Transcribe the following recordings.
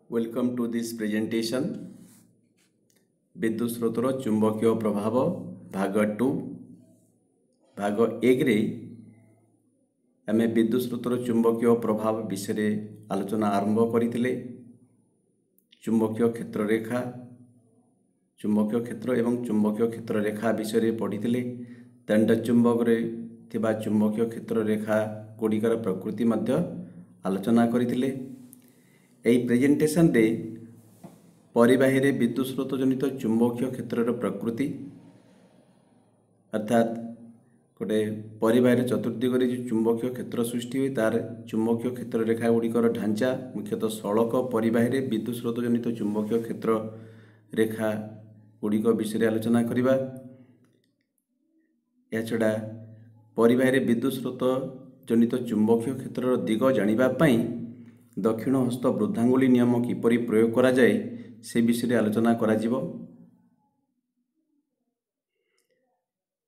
Welcome to this presentation विद्युत स्रोतर चुंबकीय प्रभाव भाग 2 भाग 1 रे आम विद्युत स्रोतर चुंबकीय प्रभाव विषय आलोचना आरंभ करथिले। चुंबकीय क्षेत्र रेखा चुंबकीय क्षेत्र एवं चुंबकीय क्षेत्र रेखा विषय पढ़ी दंड चुंबक रे थिबा चुंबकीय क्षेत्र रेखा गुड़िकर प्रकृति मध्य आलोचना करथिले। एई प्रेजेंटेशन रे परिबाही रे विद्युत स्रोत जनित चुंबकीय क्षेत्र प्रकृति अर्थात गोटे परिबाही चतुर्दिग जो चुंबकीय क्षेत्र सृष्टि हुए तार चुंबकीय क्षेत्र रेखा गुड़िकर ढांचा मुख्यतः सड़क परिबाही रे विद्युत स्रोत जनित चुंबकीय क्षेत्र रेखा गुड़िक विषय आलोचना करवा। या छड़ा परिबाही रे विद्युत स्रोत जनित चुंबकीय क्षेत्र दिग जानिबा पई दक्षिण हस्त वृद्धांगुली नियम किपरि प्रयोग करा जाए से विषय आलोचना करा जिवो।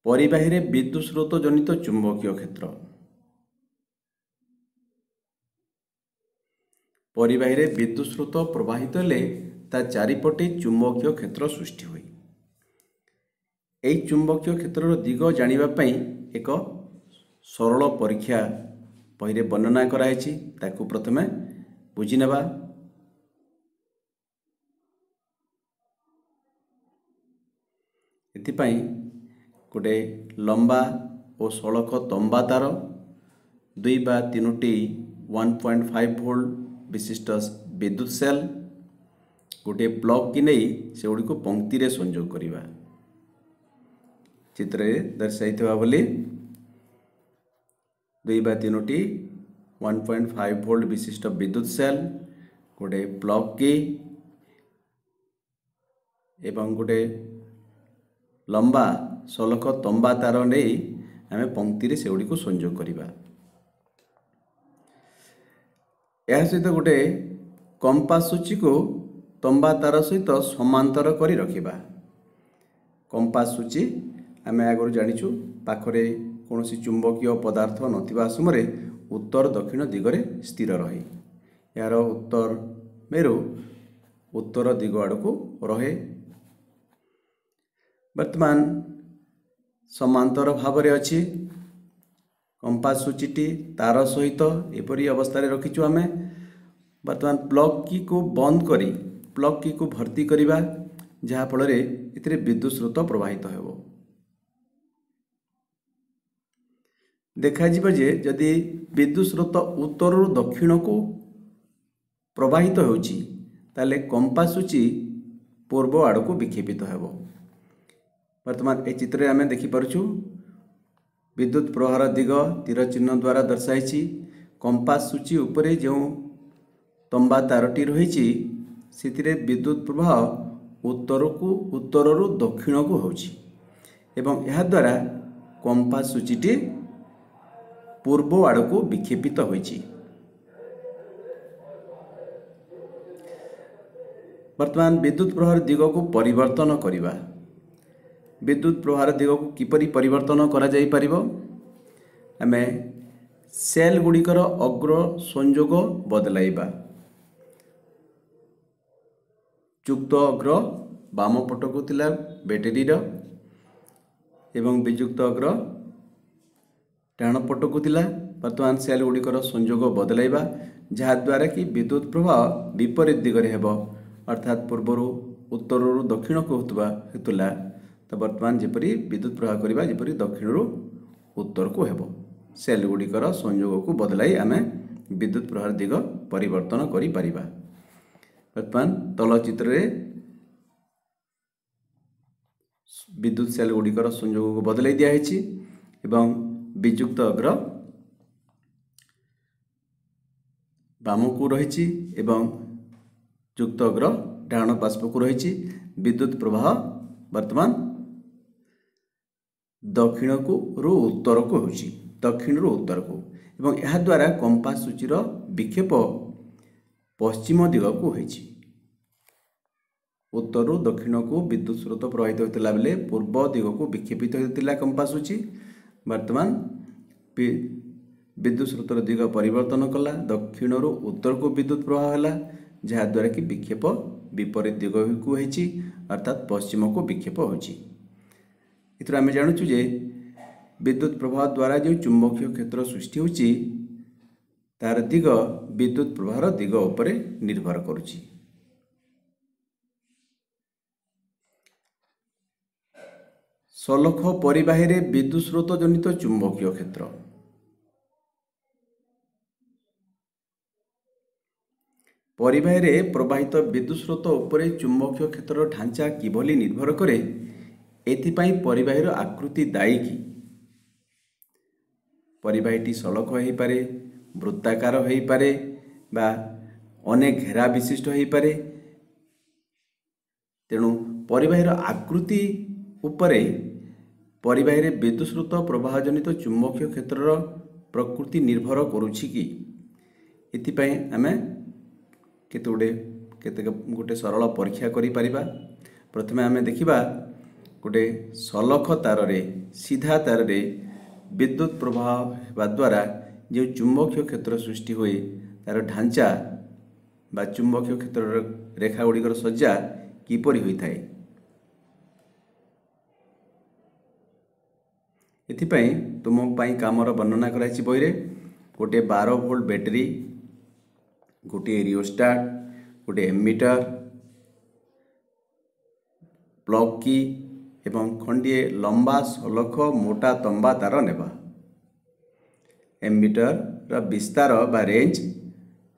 परिबाही रे विद्युत स्रोत जनित चुंबकीय क्षेत्र परिबाही रे विद्युत स्रोत प्रवाहित हेले ता चारिपटे चुंबकीय क्षेत्र सृष्टि हुए। एई चुंबकीय क्षेत्र दिग जानिबा पई एक सरल परीक्षा पहिले वर्णना कराइछि ताकू प्रथमे बुझी नेबा। एथिपाई गोटे लंबा और सड़क तंबा तार 2 बा 3टी 1.5 वोल्ट विशिष्ट विद्युत सेल गोटे प्लग की नहीं से गुड़ी को पंक्ति रे संयोग करिबा। चित्र दर्शाइथिबा बोली 2 बा 3टी 1.5 वोल्ट विशिष्ट विद्युत सेल गोटे प्लग की एवं गोटे लंबा सलख तंबा तार नहीं आम पंक्ति रे से गुड़ी को संयोग करिबा। या सहित गोटे कंपास सूची को तंबा तार सहित समांतर करी रखिबा। कंपास सूची आम आगु जानिछु पाखरे कौनसी चुंबकीय पदार्थ नथिबा समय उत्तर दक्षिण दिगरे स्थिर रहे। यार उत्तर मेरु उत्तर दिग आड़कू रहे। वर्तमान समांतर भाव रे अछि कंपास सूचीटी तार सहित एपरी अवस्था रे रखिछु। आमे वर्तमान प्लग की को बंद करी प्लग की को भर्ती करिबा जहा फल रे इतरे विद्युत स्रोत प्रवाहित हेबो। देखा जिबा जे जदि विद्युत स्रोत उत्तर रु दक्षिण को प्रवाहित होउची ताले कंपास सूची पूर्व आड़को विक्षेपित हेबो। वर्तमान ए चित्र आमे देखि परछु विद्युत प्रवाहर दिग तीर चिन्ह द्वारा दर्शाइछि। कंपास सूची उपरे जो तंबा तारटी रहिछि सेतिरे विद्युत प्रवाह उत्तर रु दक्षिण को होउछि एवं यहा द्वारा कंपास सूचीटी पूर्व आड़को विक्षेपित होइछि। वर्तमान विद्युत प्रवाहर दिग को परिवर्तन करिबा। विद्युत प्रवाहर दिग को किपरि परिवर्तन करा जाई परिबो। आमे सेल गुड़िकर अग्र संयोग बदलाइबा। युक्त अग्र बाम पटकू थिला बैटरी रो एवं वियुक्त अग्र डाण पटकू थिला। वर्तमान सेल गुड़िकर संयोग बदलाइबा जहा द्वारा कि विद्युत प्रवाह विपरीत दिगरे हेबो अर्थात पूर्वरु उत्तर रु दक्षिण को होतबा हेतुला तो वर्तमान जेपरी विद्युत प्रवाह करिबा जेपरी दक्षिण रु उत्तर को हेबो। सेल गुड़िकर संयोग को बदलाई आमे विद्युत प्रवाह दिग परिवर्तन करि परिबा। वर्तमान तल चित्र रे विद्युत सेल गुड़िकर संयोग को बदलाई दिया हेछि एवं वियुक्त अग्र बाम को रहिछि एवं युक्त अग्र डाण पार्श्व को रहिछि। विद्युत प्रवाह वर्तमान दक्षिण को रु उत्तर को होछि दक्षिण रु उत्तर को एवं यह द्वारा कंपास सूचीर विक्षेप पश्चिम दिग को होछि। उत्तर रु दक्षिण को विद्युत स्रोत प्रवाहित होतिला बेले पूर्व दिग को विक्षेपित होतिला कंपास सूची। वर्तमान विद्युत स्रोतर दिग परिवर्तन कला दक्षिण रु उत्तर को विद्युत प्रवाह होला जहाद्वारा कि विक्षेप विपरीत दिग को होती अर्थात पश्चिम को विक्षेप होची। इथर आम जानूँ जे विद्युत प्रवाह द्वारा जो चुंबकीय क्षेत्र सृष्टि होची तार दिग विद्युत प्रवाहर दिग उपरे निर्भर करुची। सलख परिबाही रे विद्युत स्रोत जनित चुंबकीय क्षेत्र। परिबाही रे प्रवाहित विद्युत स्रोत उपरे चुंबकीय क्षेत्र ढांचा किभली निर्भर करे एथिपाई परिबाहीर आकृति दायी कि। परिबाहीटी सलख हो पारे, वृत्ताकार हो पारे बा अनेक घेरा विशिष्ट हो पारे। तेणु परिबाहीर आकृति उपरे परिबाही रे विद्युत स्रोत प्रवाह जनित चुंबकीय क्षेत्रर प्रकृति निर्भर करुछि कि। एथिपाई आमे केते गोटे सरल परीक्षा करि परिबा। प्रथमे आमे देखिबा गोटे सलख तार रे सीधा तार रे विद्युत प्रवाह हेबा द्वारा जो चुंबकीय क्षेत्र सृष्टि हुए तार ढांचा बा चुंबकीय क्षेत्र रेखा गुड़िकर सज्जा किपरि होइथाय। एथिपाई तुम पाई कामर वर्णना कराइछि बही रे। गोटे 12 वोल्ट बैटरी, गोटे रियोस्टाट, गोटे एमीटर, प्लग की एवं खंडिए लंबा सलख मोटा तंबा तार नेबा। एमीटर रा विस्तार बा रेंज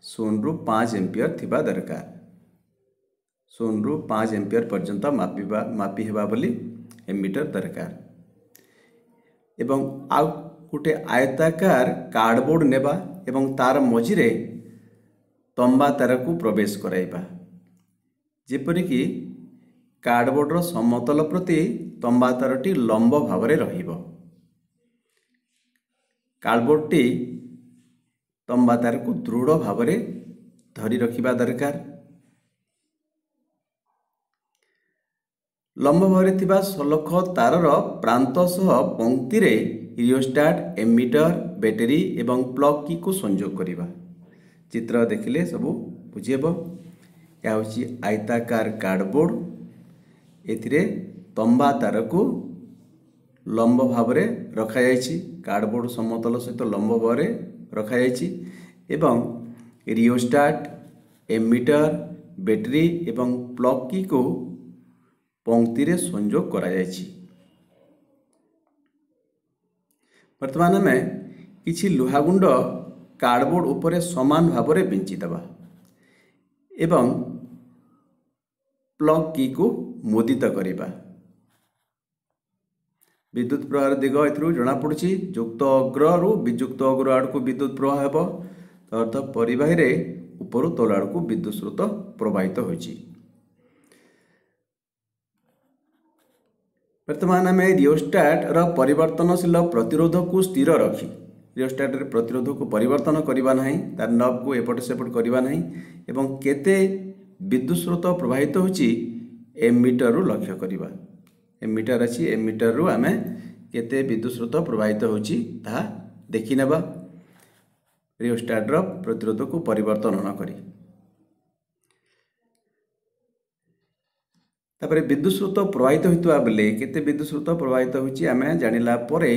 0 रु 5 एम्पियर थिबा दरकार। 0 रु 5 एम्पियर पर्यंत मापी हेबा बोली एमीटर दरकार। एवं आउ गोटे आयताकार कार्डबोर्ड नेबा एवं तार मझिरे तंबा तार को प्रवेश कराइबा जेपरिक कार्डबोर्डर समतल प्रति तंबा तारटी लंब भाव में रहिबो। कार्डबोर्डटी तंबा तार को दृढ़ भाव में धरी रखिबा दरकार। लंब भाव में थिबा सलख तारर प्रांत सह पंक्ति रे रियोस्टाट, एमीटर, बैटरी एवं प्लग की को संयोग करिबा। चित्र देखिले सब बुझेबो। या होची आयताकार कार्डबोर्ड। एथिरे तंबा तार को लंब भाव में रखा जायछि। कार्डबोर्ड समतल सहित लंब भाव में रखा जायछि एवं रियोस्टाट, एमीटर, बैटरी एवं प्लग की को पंक्ति रे संयोग करा जायछि। वर्तमान में किछि लुहागुंड कार्डबोर्ड उपरे समान भाव में बिंची दबा एवं प्लग की को मुदित करिबा। विद्युत प्रवाह दिग एथरू जना पड़ुछि युक्त अग्र रु विजुक्त अग्र आड़ को विद्युत प्रवाह हेबो। अर्थ परिबाही रे ऊपर तल आड़ को विद्युत स्रोत प्रवाहित होइछि। वर्तमान आम रियोस्टाट र परिवर्तनशील प्रतिरोध को स्थिर रखी रियोस्टाट रे प्रतिरोध को परिवर्तन करबा नहीं, तार नब को एपट सेपट करबा नहीं एवं केते विद्युत स्रोत प्रवाहित होछि एमीटर रु लक्ष्य करबा। एमीटर अछि, एमीटर रु आमे केते विद्युत स्रोत प्रवाहित होछि ता देखि नेबा रियोस्टाट र प्रतिरोध को परिवर्तन न करी। तापर विद्युत स्रोत प्रवाहित होइतबा बेले केते विद्युत स्रोत प्रवाहित होछि आमे जानिला परे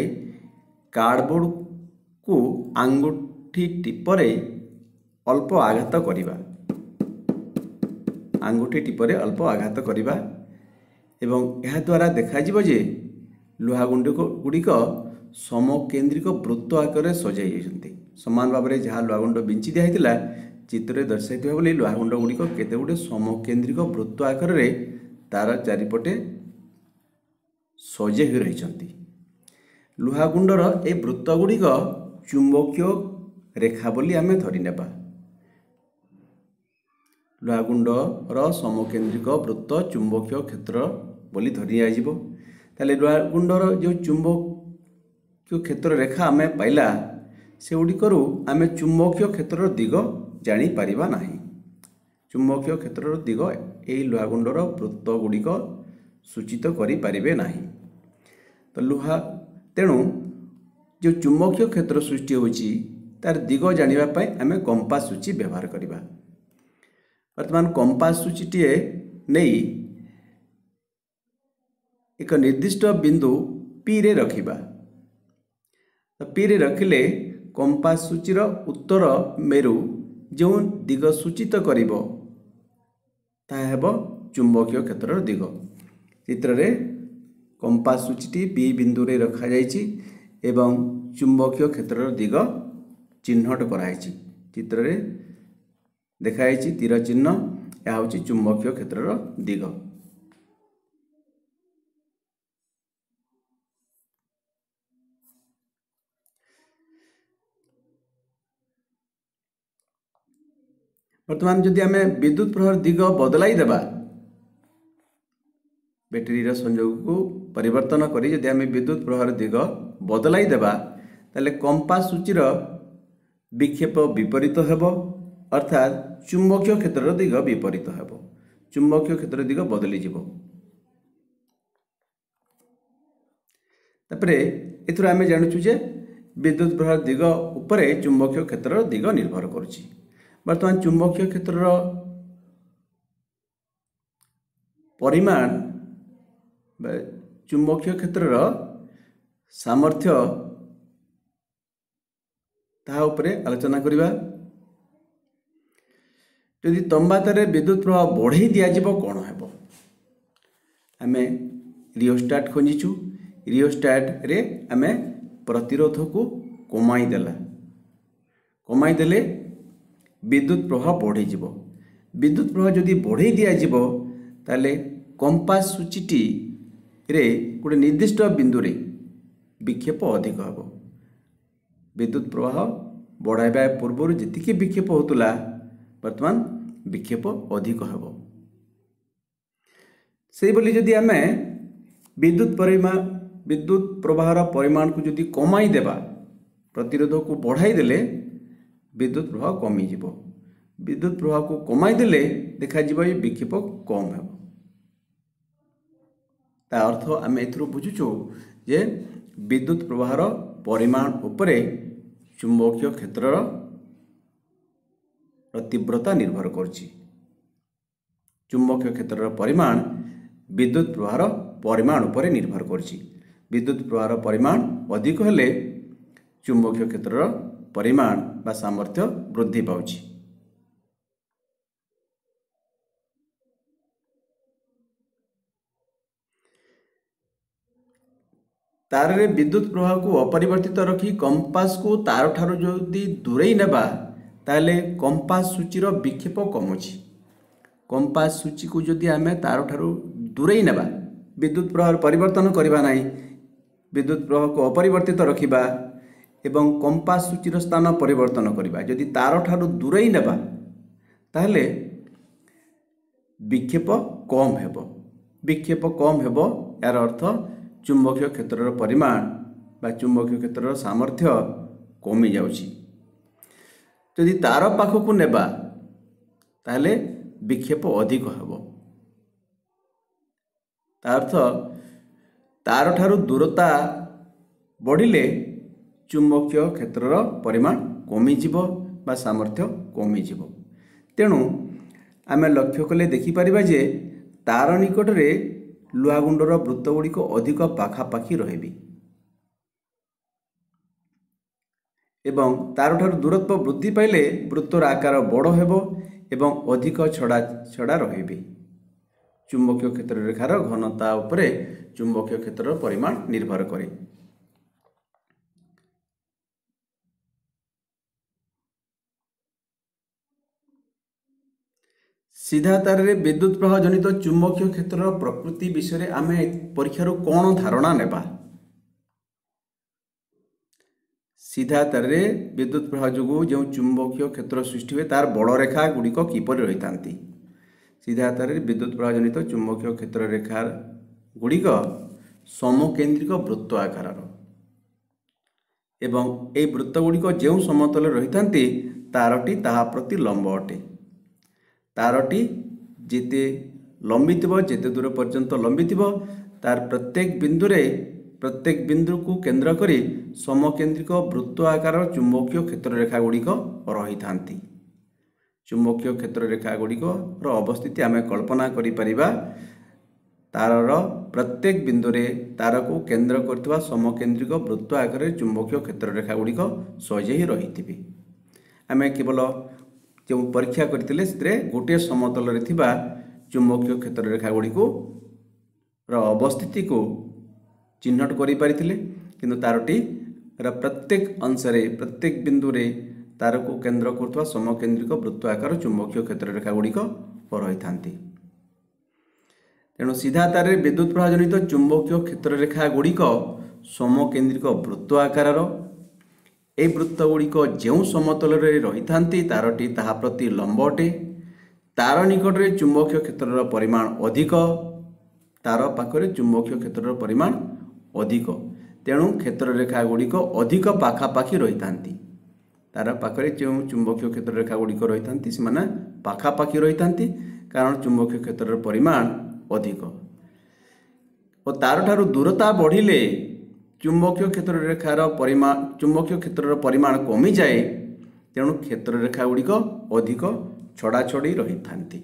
कार्डबोर्ड को आंगुठी टिपरे अल्प आघात करिबा। आंगुठी टिपरे अल्प आघात करिबा एवं यह द्वारा देखा जिवो जे लुहागुंड गुड़िक समकेन्द्रिक वृत्त आकार सजाई जाइछन्ति। समान भाव में जहाँ लुहागुंड बिंची दिया होता चित्र दर्शाई बोली लुहागुंड गुड़िक केते गुडे समकेन्द्रिक वृत्त आकार रे तार चारिपटे सजे हो रही। लुहागुंडर ए वृत्त गुड़िक चुंबकीय रेखा बोली आमे धरी नेबा। लुहागुंडर समकेन्द्रिक वृत्त चुंबकीय क्षेत्र बोली धरी आजिबो। ताले लुहागुंडर जो चुंबकीय क्षेत्र रेखा आमे पाइला से गुड़िकरू आमे चुंबकीय क्षेत्र दिग जानी पारिबा नाही। चुंबकीय क्षेत्र दिग एही लुहागुंडर वृत्त गुड़िक सूचित करि पारिबे नाही। तो लुहा तेणु जो चुंबकीय क्षेत्र सृष्टि होची तार दिग जानिबा पई आमे कंपास सूची व्यवहार करिबा। वर्तमान कंपास सूचीटीए नहीं एक निर्दिष्ट बिंदु पी रे रखिबा। तो पी रे रखिले कंपास सूचीर उत्तर मेरु जो दिग सूचित करिबो ताहा हेबो चुंबकीय क्षेत्रर दिग। चित्र रे कंपास सूचीटी पी बिंदु रे रखा जायछि एवं चुंबकीय क्षेत्रर दिग चिन्हट कराइछि। चित्र रे देखाइछि तीर चिन्ह, यह होछि चुंबकीय क्षेत्रर दिग। वर्तमान जदि आमे विद्युत प्रवाह दिग बदलाई देबा, बैटेरी संयोग को परिवर्तन करी जदि आमे विद्युत प्रवाह दिग बदलाई देबा ताले कंपास सूचीर विक्षेप विपरीत हेबो, अर्थात चुंबकीय क्षेत्रर दिग विपरीत हेबो, चुंबकीय क्षेत्र दिग बदली जिवो। तापरे एथुर आमे जानुछु जे विद्युत प्रवाह दिग उपरे चुंबकीय क्षेत्रर दिग निर्भर करुछि। वर्तमान चुंबकीय क्षेत्रर परिमाण चुंबकीय क्षेत्रर सामर्थ्य ताहा उपरे आलोचना करिबा। यदि तंबातारे विद्युत प्रवाह बढ़ाई दियाजिबो कोन हेबो? आमे रियोस्टाट खोजिछु। रियोस्टाट रे आमे प्रतिरोध को कमाई देले विद्युत प्रवाह बढ़ी जिवो। विद्युत प्रवाह जदि बढ़ाई दियाजिबो ताले कंपास सूचीटी रे गोटे निर्दिष्ट बिंदु रे विक्षेप अधिक हेबो। विद्युत प्रवाह बढ़ाइबा पूर्व जेतिकी विक्षेप होतुला वर्तमान विक्षेप अधिक हेबो। से बोली जदि आमे विद्युत प्रवाहर परिमाण को जदि कमाई देबा, प्रतिरोध को बढ़ाई देले विद्युत प्रवाह कमी जिवो। विद्युत प्रवाह को कमाई देले देखा जिवो ये विक्षेप कम हेबो। ता अर्थ आमे एथुरु बुझुछु जे विद्युत प्रवाहर परिमाण उपरे चुंबकीय क्षेत्रर तीव्रता निर्भर करछि। चुंबकीय क्षेत्रर परिमाण विद्युत प्रवाहर परिमाण उपरे निर्भर करछि। विद्युत प्रवाहर परिमाण अधिक हेले चुंबकीय क्षेत्रर परिमाण बा सामर्थ्य वृद्धि पाउछि। तार रे विद्युत प्रवाह को अपरिवर्तित रखी कंपास को तार ठारू जदि दूरेई नेबा ताले कंपास सूचीर विक्षेप कमुछि। कंपास सूची को जदि आमे तार ठारू दूरेई नेबा, विद्युत प्रवाह परिवर्तन करबा नाही, विद्युत प्रवाह को अपरिवर्तित रखिबा एवं कंपास सूचीर स्थान परिवर्तन करबा, जदि तार ठारू दूरेई नेबा ताले विक्षेप कम हेबो। विक्षेप कम हेबो यार अर्थ चुंबकीय क्षेत्रर परिमाण बा चुंबकीय क्षेत्रर सामर्थ्य कमी जाउछि। यदि तार पाखक नेबा ताले विक्षेप अधिक हेबो। अर्थ तार ठारू दूरता बढ़िले चुंबकीय क्षेत्रर परिमाण कमी जिवो बा सामर्थ्य कमी जिवो। तेणु आमे लक्ष्य कले देखि परिबा जे तार निकट रे लुहागुंडर वृत्त गुड़िक अधिक पाखापाखि रहिबी एवं तार ठारू दूरत्व वृद्धि पाइले वृत्तर आकार बड़ हेबो एवं अधिक छड़ा छड़ा रहिबी। चुंबकीय क्षेत्र रेखार घनता उपरे चुंबकीय क्षेत्रर परिमाण निर्भर करे। सीधा तार रे विद्युत प्रवाह जनित चुंबकीय क्षेत्रर प्रकृति विषय आमे परीक्षार कौन धारणा नेबा? सीधा तार रे विद्युत प्रवाह जोगु जो चुंबकीय क्षेत्र सृष्टि हुए तार बड़ रेखा गुड़िक किपरि रही थांती? सीधा तार रे विद्युत प्रवाह जनित चुंबकीय क्षेत्र रेखा गुड़िक समकेंद्रिक वृत्त आकार एवं ए वृत्त गुड़िक जो समतल रही थांती तारटी ताहा प्रति लंब अटे। तारटी जेते लंबी थिबो, जेते दूर पर्यंत लंबी थिबो, तार प्रत्येक बिंदु को केंद्र करी समकेंद्रिक वृत्त आकार चुंबकीय क्षेत्र रेखा गुड़िक रही थांती। चुंबकीय क्षेत्र रेखा गुड़िकर अवस्थिति आम कल्पना करिपरिबा तारर प्रत्येक बिंदु रे तार को केंद्र करथिबा समकेंद्रिक वृत्त आकार चुंबकीय क्षेत्र रेखा गुड़िक सजे ही रही आम केवल जो परीक्षा करथिले से गोटे समतल रे थिबा चुंबकीय क्षेत्र रेखा गुड़िक अवस्थिति को चिन्हट करि परिथिले किंतु तारटी प्रत्येक अंशरे प्रत्येक बिंदु रे तार को केंद्र करथबा समकेंद्रिक वृत्त आकार चुंबकीय क्षेत्र रेखा गुड़िक रही थांती। तेणु सीधा तार विद्युत प्रवाह जनित चुंबकीय क्षेत्र रेखा गुड़िक समकेंद्रिक वृत्त आकार ए वृत्त गुड़िक जो समतल रही थांती तारटी ताहा प्रति लंब अटे। तार निकट में चुंबकीय क्षेत्र परिमाण अधिक तार पाखरे चुंबकीय क्षेत्र परिमाण अधिक तेणु क्षेत्र रेखा गुड़िक अधिक पाखापाखि रही थांती। तार पाखरे जो चुंबकीय क्षेत्र रेखा गुड़िक रही थांती से माने पाखापाखि रही थांती कारण चुंबकीय क्षेत्र परिमाण अधिक और तार ठारू दूरता बढ़िले चुंबकीय क्षेत्र रेखार परिमाण कमी जाए तेणु क्षेत्र रेखा गुड़िक अधिक छड़ा छड़ी रही थांती।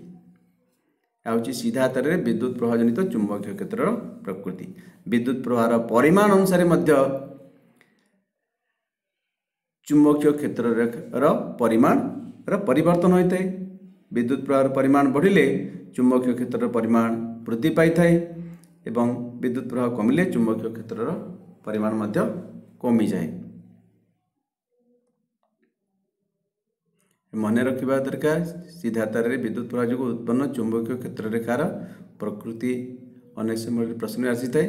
आउची सीधा तार विद्युत प्रवाह जनित चुंबकीय क्षेत्र प्रकृति विद्युत प्रवाह परिमाण अनुसार मध्य चुंबकीय क्षेत्र रेखार परिमाण परिवर्तन होता है। विद्युत प्रवाह परिमाण बढ़िले चुंबकीय क्षेत्र परिमाण वृद्धि पाई थाए एवं विद्युत प्रवाह कमिले चुंबकीय क्षेत्र परिमाण मध्य कमी जाए। मन रखा दरकार सीधा तार विद्युत प्रवाह जो उत्पन्न चुंबकीय क्षेत्र रेखार प्रकृति अनेक समय प्रश्न आसी थाए।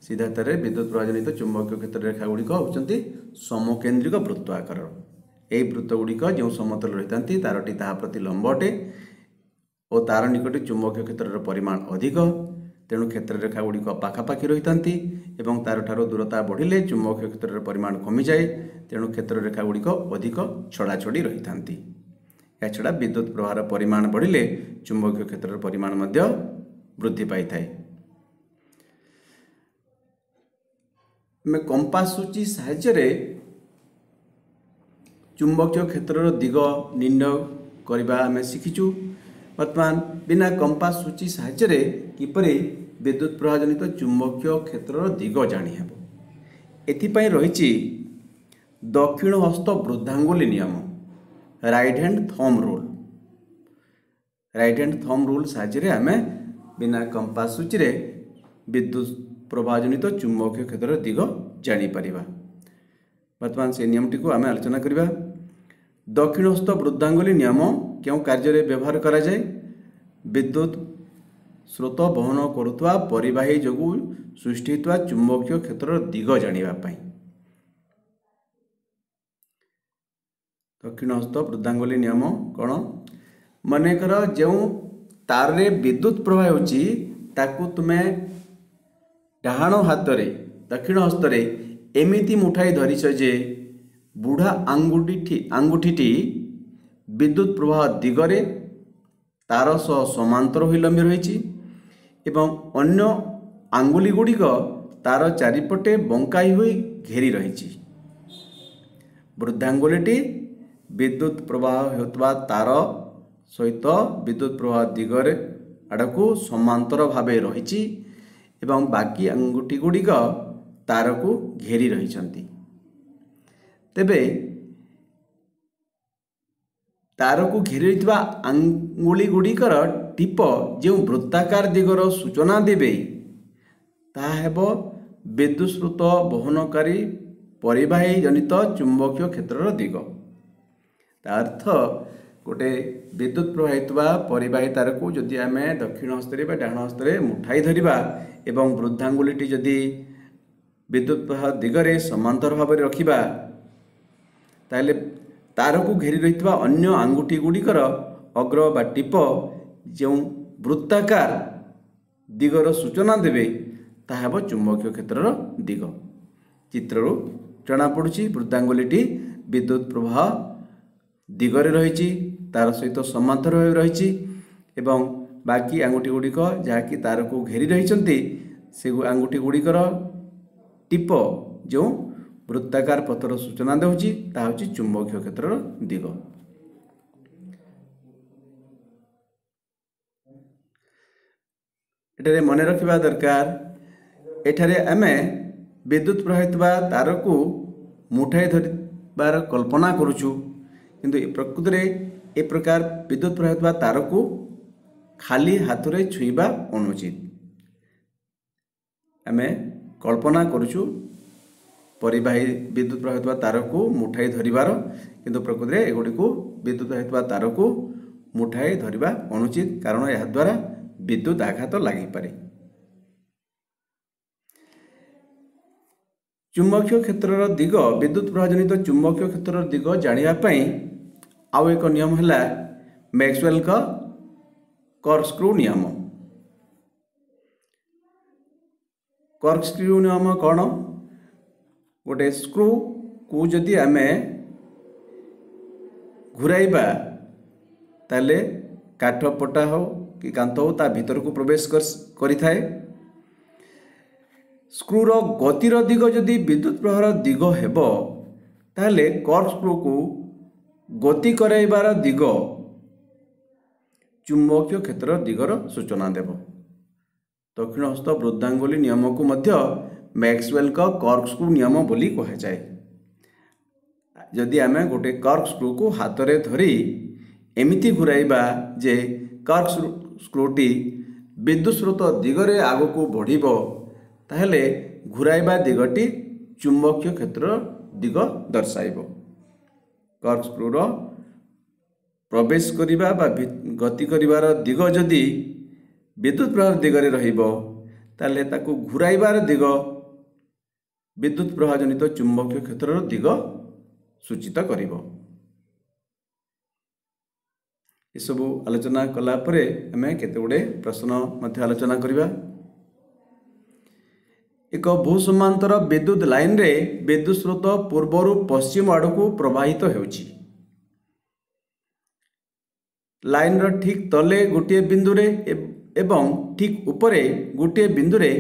सीधा तार विद्युत प्रवाह जनित चुंबकीय क्षेत्र रेखा गुड़िक होती समकेंद्रिक वृत्त आकार यही वृत्त गुड़िक जो समतल रही था तारटी ताहा प्रति लंब अटे और तार निकट चुंबकीय क्षेत्र परिमाण अधिक तेणु क्षेत्र रेखा गुड़िक पाखापाखि रही थांती एवं तार ठारो दूरता बढ़िले चुंबकीय क्षेत्र परिमाण कमी जाए तेणु क्षेत्र रेखा गुड़िक अधिक छड़ा छड़ी रही थांती। या छड़ा विद्युत प्रवाह परिमाण बढ़िले चुंबकीय क्षेत्र परिमाण मध्य वृद्धि पाई थाए। कंपास सूची साहाय्य चुंबकीय क्षेत्र दिग निर्णय करबा आमे शिखिचु। वर्तमान बिना कंपास सूची साहाय्य किपरि विद्युत प्रवाह जनित चुंबकीय क्षेत्र दिग जानी हेबो एथिपाई रहिछि दक्षिण हस्त वृद्धांगुली नियम right hand thumb rule. Right hand thumb rule साहाय्य आमे बिना कंपास सूची रे विद्युत प्रवाह जनित चुंबकीय क्षेत्र दिग जानी परिबा। वर्तमान से नियमटी को आमे आलोचना करिबा। दक्षिण हस्त वृद्धांगुली नियम क्यों कार्य रे व्यवहार करा जाए? विद्युत स्रोत बहन करुवा परिवाही जोगु सृष्टि होता चुंबकीय क्षेत्र दिग जानिबा पई। दक्षिण हस्त वृद्धांगुली नियम कौन? मनेकर जो तार रे विद्युत प्रवाह होची ताकू तुमे डाहाण हाथ रे दक्षिण हस्त रे एमिति मुठाई धरिछ जे बुढ़ा आंगुठी विद्युत प्रवाह दिगरे तार सह समांतर होई लंबी रही एवं अन्य आंगुली गुड़िक तार चारिपटे बंकाई हुई घेरी रही। वृद्धांगुलीटी विद्युत प्रवाह होता तार सहित विद्युत प्रवाह दिगरे आड़क समांतर भाव रही एवं बाकी आंगुठी गुड़िक तार को घेरी रही। तेबे तार को घेरी आंगुली गुड़िकर टीप जो वृत्ताकार दिगर सूचना देवे ताहेब विद्युत स्रोत बहनकारी परिवाही जनित चुंबकीय क्षेत्र दिग। अर्थ गोटे विद्युत प्रवाहित परिवाही तार को जदि आम दक्षिण हस्ते डाण हस्ते मुठाई धरिबा एवं वृद्धांगुलीटी जदि विद्युत प्रवाह दिगरे समांतर भाव रखिबा ताले तार को घेरी रही अन्य आंगुठी गुड़िकर अग्र बा टीप जो वृत्ताकार दिगर सूचना देवे ताहा चुंबकीय क्षेत्र दिग। चित्रु जना पड़ुछि वृत्तांगुलीटी विद्युत प्रवाह दिगरे रही तार सहित समांतर भाव रही एवं बाकी आंगुठी गुड़िक जहाँकि तार को घेरी रही से आंगुठी गुड़िकर टीप जो वृत्ताकार पथर सूचना देउछि ता होछि चुंबकीय क्षेत्र दिग। एठारे मन रखिबा दरकार एठारे आमे विद्युत प्रवाहित तार को मुठाई धरबार कल्पना करुचु किंतु प्रकृति में ए प्रकार विद्युत प्रवाहित तार को खाली हाथ रे छुईबा अनुचित। आमे कल्पना करुचु परिवाही विद्युत प्रवाहित तार को मुठाई धरिबार किंतु प्रकृति में एगुड़ी को विद्युत प्रवाहित तार को मुठाई धरिबा अनुचित कारण यह द्वारा विद्युत आघात लागि पारे। चुंबकीय क्षेत्र दिग विद्युत प्रवाह जनित चुंबकीय क्षेत्र दिग जानिबा पई आउ एक नियम है मैक्सवेल का कॉर्कस्क्रू नियम। कॉर्कस्क्रू नियम कौन? गोटे स्क्रू को जदि आमे घुराइबा ताले काठ पटा हो कि कांत हो ता भीतर को प्रवेश करि थाए। स्क्रूर गतिर दिग जदि विद्युत प्रवाहर दिग हेबो ताले कॉर्कस्क्रू को गति कराइबार दिग चुंबकीय क्षेत्र दिगर सूचना देव। दक्षिण हस्त वृद्धांगुली नियम को मध्य मैक्सवेल का कॉर्कस्क्रू नियम बोली कहा जाए। जदि आमे गोटे कॉर्कस्क्रू को हाथ रे धरी एमिति घुराइबा जे कॉर्कस्क्रूटी विद्युत स्रोत दिगरे आग को बढ़िबो ताहले घुराइबा दिगटी चुंबकीय क्षेत्र दिग दर्शाइबो। कॉर्कस्क्रूर प्रवेश करिबा बा गति करिबार दिग जदि विद्युत प्रवाह दिगरे रहिबो ताले ताकू घुराइबार दिग विद्युत प्रवाह जनित चुंबकीय क्षेत्र दिग सूचित करिबो। ये सब आलोचना कला परे हमें केते गुडे प्रश्न मध्य आलोचना करिबा। एक भूसमांतर विद्युत लाइन रे विद्युत स्रोत पूर्वरु पश्चिम आड़ को प्रवाहित हेउची। लाइन रो ठीक तले गोटे बिंदु रे एवं ठीक उपरे गोटे बिंदु रे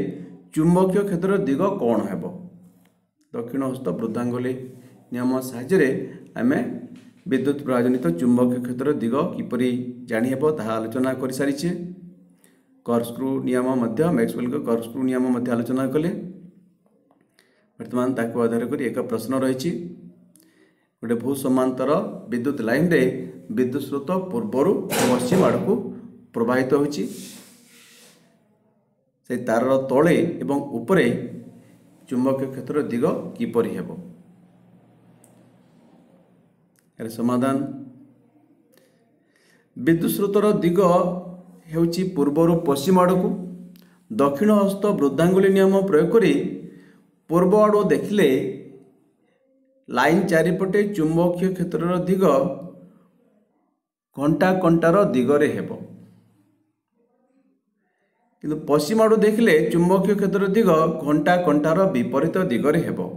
चुंबकीय क्षेत्र दिग कौन हेबो? दक्षिण हस्त वृद्धांगुली नियम साहाय्य आमे विद्युत प्रवाह जनित चुंबकीय क्षेत्र दिग किपरि जानि हेबो ताहा आलोचना करि सारिछे। कॉर्कस्क्रू नियम मध्य मैक्सवेल का कॉर्कस्क्रू नियम मध्य आलोचना कले। वर्तमान ताकू आधार करी एक प्रश्न रही गोटे भूसमांतर विद्युत लाइन रे विद्युत स्रोत पूर्वरु पश्चिम आड़ को प्रवाहित होछि। से तार तले एवं उपरे चुंबकीय क्षेत्र दिग किपरि हेबो? यार समाधान विद्युत स्रोतर दिग हेउछि पूर्वरु पश्चिम आड़ को। दक्षिण हस्त वृद्धांगुली नियम प्रयोग करी पूर्व आड़ देखिले लाइन चारिपटे चुंबकीय क्षेत्र दिग घंटा कंटार दिगरे हेबो किंतु पश्चिम आड़ देखिले चुंबकीय क्षेत्र दिग घंटा कंटार विपरीत दिगरे हेबो।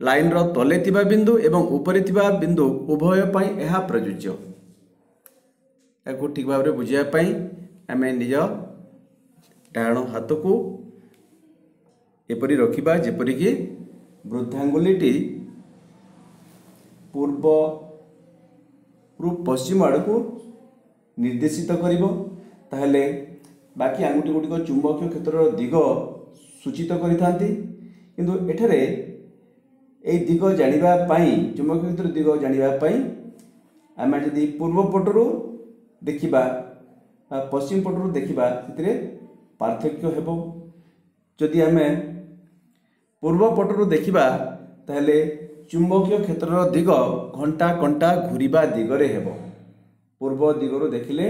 लाइन रो तले थिबा बिंदु एवं ऊपरे थिबा बिंदु उभय पई एहा प्रयोज्य। याको ठीक भाव रे बुझिया पई आमे निज डाण हाथ को एपरि रखिबा जेपरि कि वृद्धांगुलीटी पूर्व रु पश्चिम आड़ को निर्देशित करिबो ताहले बाकी आंगुठी गुटिक चुंबकीय क्षेत्र दिग सूचित करिथांती किंतु एठारे ए दिग जानिबा पई चुंबकीय क्षेत्र दिग जानिबा पई आमे जदि पूर्व पटरु देखिबा पश्चिम पटरु देखिबा सेतिरे पार्थक्य हेबो। जदि आमे पूर्व पटरु देखिबा ताहले चुंबकीय क्षेत्र दिग घंटा कंटा घुरिबा दिगरे हेबो। पूर्व दिगरु देखिले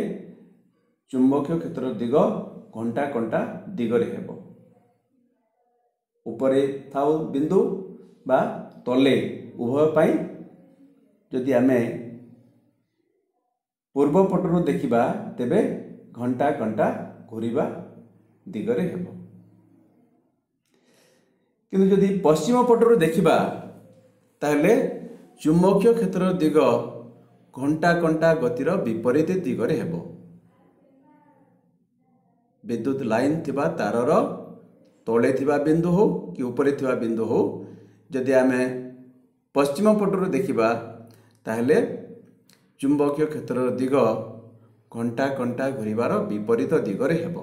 चुंबकीय क्षेत्र दिग घंटा कंटा दिगरे हेबो। उपरे थाउ बिंदु बा तले उभय पाई जदि आमे पूर्व पटरु देखिबा तेबे घंटा कंटा घुरिबा दिगरे हेबो। किंतु जदि पश्चिम पटरु देखिबा ताहले चुंबकीय क्षेत्र दिग घंटा कंटा गतिर विपरीत दिगरे हेबो। विद्युत लाइन थिबा तारर तले थिबा बिंदु हो कि ऊपरे थिबा बिंदु हो जदि आमे पश्चिम पटरु देखिबा ताहले चुंबकीय क्षेत्र दिग घंटा घंटा घूरिबार विपरीत दिगरे हेबो।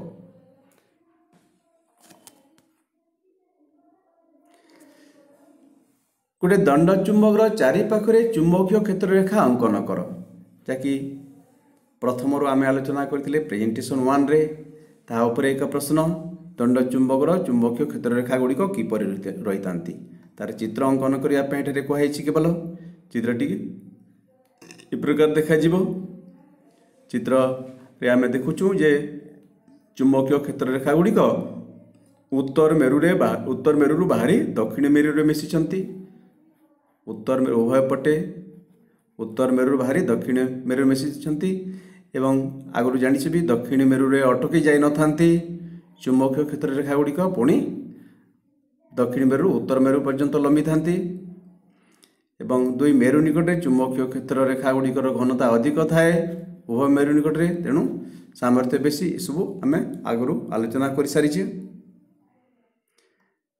गोटे दंड चुंबकर चारि पाखरे चुंबकीय क्षेत्र रेखा अंकन कर, जहाँकि प्रथम आम आलोचना करते प्रेजेंटेशन 1 रे ता उपरे एक प्रश्न दंड चुंबकर चुंबकीय क्षेत्र रेखा गुड़िक किपर रही था तार चित्र अंकन करने कहुई केवल चित्रटी ए प्रकार देखा चित्र रे आम देखुचु जे चुंबकीय क्षेत्र रेखा गुड़िक उत्तर मेरु बाहरी दक्षिण मेरु मिशिंट उत्तर उभय पटे उत्तर मेरु बाहरी दक्षिण मेरु मिशिंट एवं आगु जानी भी दक्षिण मेरु रे अटकी जाई न थांती चुंबकीय क्षेत्र रेखा गुड़िक पुणी दक्षिण मेरु उत्तर मेरु पर्यंत लंबी थांती एवं दुई मेरु निकटे चुंबकीय क्षेत्र रेखा गुड़िकर घनता अधिक थाए उभय मेरु निकटे, तेणु सामर्थ्य बेसी सब आम आगु आलोचना कर सारी।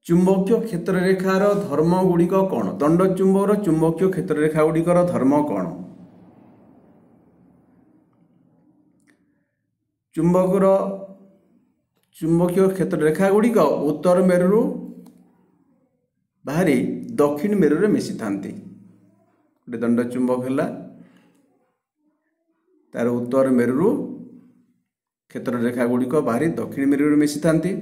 चुंबकीय क्षेत्र रेखार धर्म गुड़िक कौन? दंड चुंबकर चुंबकीय क्षेत्र रेखा गुड़िकर धर्म कौन? चुंबकीय क्षेत्र रेखा गुड़िक उत्तर मेरु बाहरी दक्षिण मेरु रे मिसी थांती। गोटे दंड चुंबक है तार उत्तर मेरु क्षेत्र रेखा गुड़िक बाहरी दक्षिण मेरु रे मिसी थांती।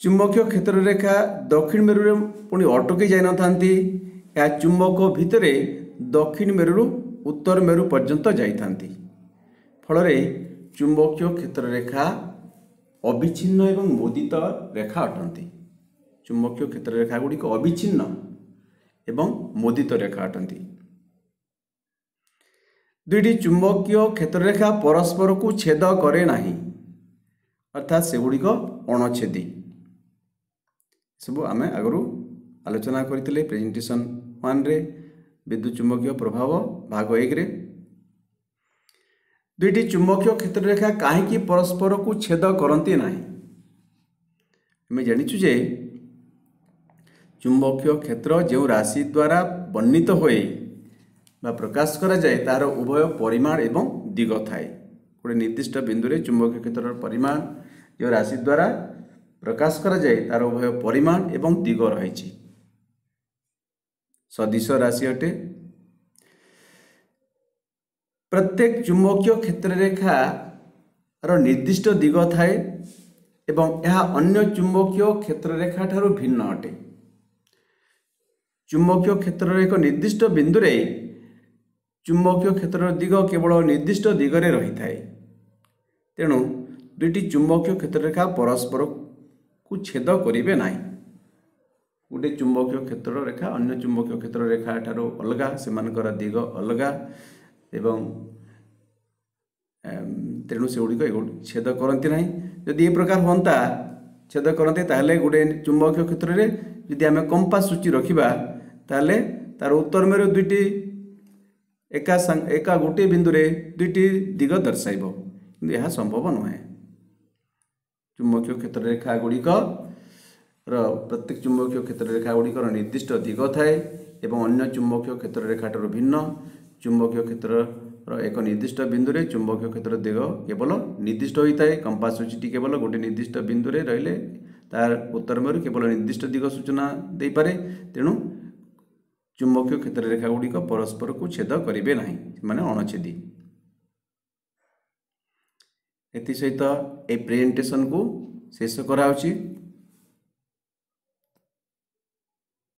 चुंबकीय क्षेत्र रेखा दक्षिण मेरु रे पुणी अटकी जाई न थांती, या चुंबक भितरे दक्षिण मेरु उत्तर मेरु पर्यंत जाई थांती। फल चुंबकीय क्षेत्र रेखा अविच्छिन्न एवं मोदित रेखा अटंती। चुंबकीय क्षेत्र रेखा गुड़िक अविच्छिन्न एवं मोदित रेखा अटंती। दुईटी चुंबकीय क्षेत्र रेखा परस्पर को छेद करे नाही, अर्थात से गुड़िक अणछेदी। सब आम आगु आलोचना करते प्रेजेंटेशन 1 रे विद्युत चुंबकीय प्रभाव भाग 1 रे। दुईटी चुंबकीय क्षेत्र रेखा कहीं परस्पर को छेद करती नहीं। आम जानिचु जे चुंबकीय क्षेत्र जो राशि द्वारा वर्णित होए बा प्रकाश करा जाए तार उभय परिमाण एवं दिग थाए। गोटे निर्दिष्ट बिंदु रे चुंबकीय क्षेत्र परिमाण जो राशि द्वारा प्रकाश करा जाए तार उभय परिमाण एवं दिग रही सदिश राशि अटे। प्रत्येक चुंबकीय क्षेत्र रेखा रो निर्दिष्ट दिग थाए एवं यह अन्य चुंबकीय क्षेत्र रेखा ठारू भिन्न अटे। चुंबकीय क्षेत्र एक निर्दिष्ट बिंदु रे चुंबकीय क्षेत्र दिग केवल निर्दिष्ट दिगरे रही थाए, तेणु दुईटी चुंबकीय क्षेत्र रेखा परस्पर को छेद करेंगे नहीं। गोटे चुंबकीय क्षेत्र रेखा अन्य चुंबकीय क्षेत्र रेखा ठारू अलगा, सेमानकर दिग अलगा एवं तेणु से गुड़िक छेद करती ना। जदि ये प्रकार होता छेद करते ताहले गोटे चुंबकीय क्षेत्र रे यदि आम कंपास सूची रखा ताहले तार उत्तर मेरु दुईटी एका गोटे बिंदु रे दुईटी दिग दर्शाइब, किंतु यह संभव नुहे। चुंबकीय क्षेत्र रेखा गुड़िक प्रत्येक चुंबकीय क्षेत्र रेखा गुड़िकर निर्दिष्ट दिग थाए एवं अन्य चुंबकीय क्षेत्र रेखा ठारू भिन्न। चुंबकीय क्षेत्र एक निर्दिष्ट बिंदु रे चुंबकीय क्षेत्र दिग केवल निर्दिष्ट होता है। कंपास सूची केवल गोटे निर्दिष्ट बिंदु रे रहिले तार उत्तर मेरु केवल निर्दिष्ट दिग सूचना दे पारे, तेणु चुंबकीय क्षेत्र रेखा गुड़िक परस्पर को छेद करेंगे नहीं, माने अणछेदी। एथि सहित ए प्रेजेंटेशन को शेष कराउछि।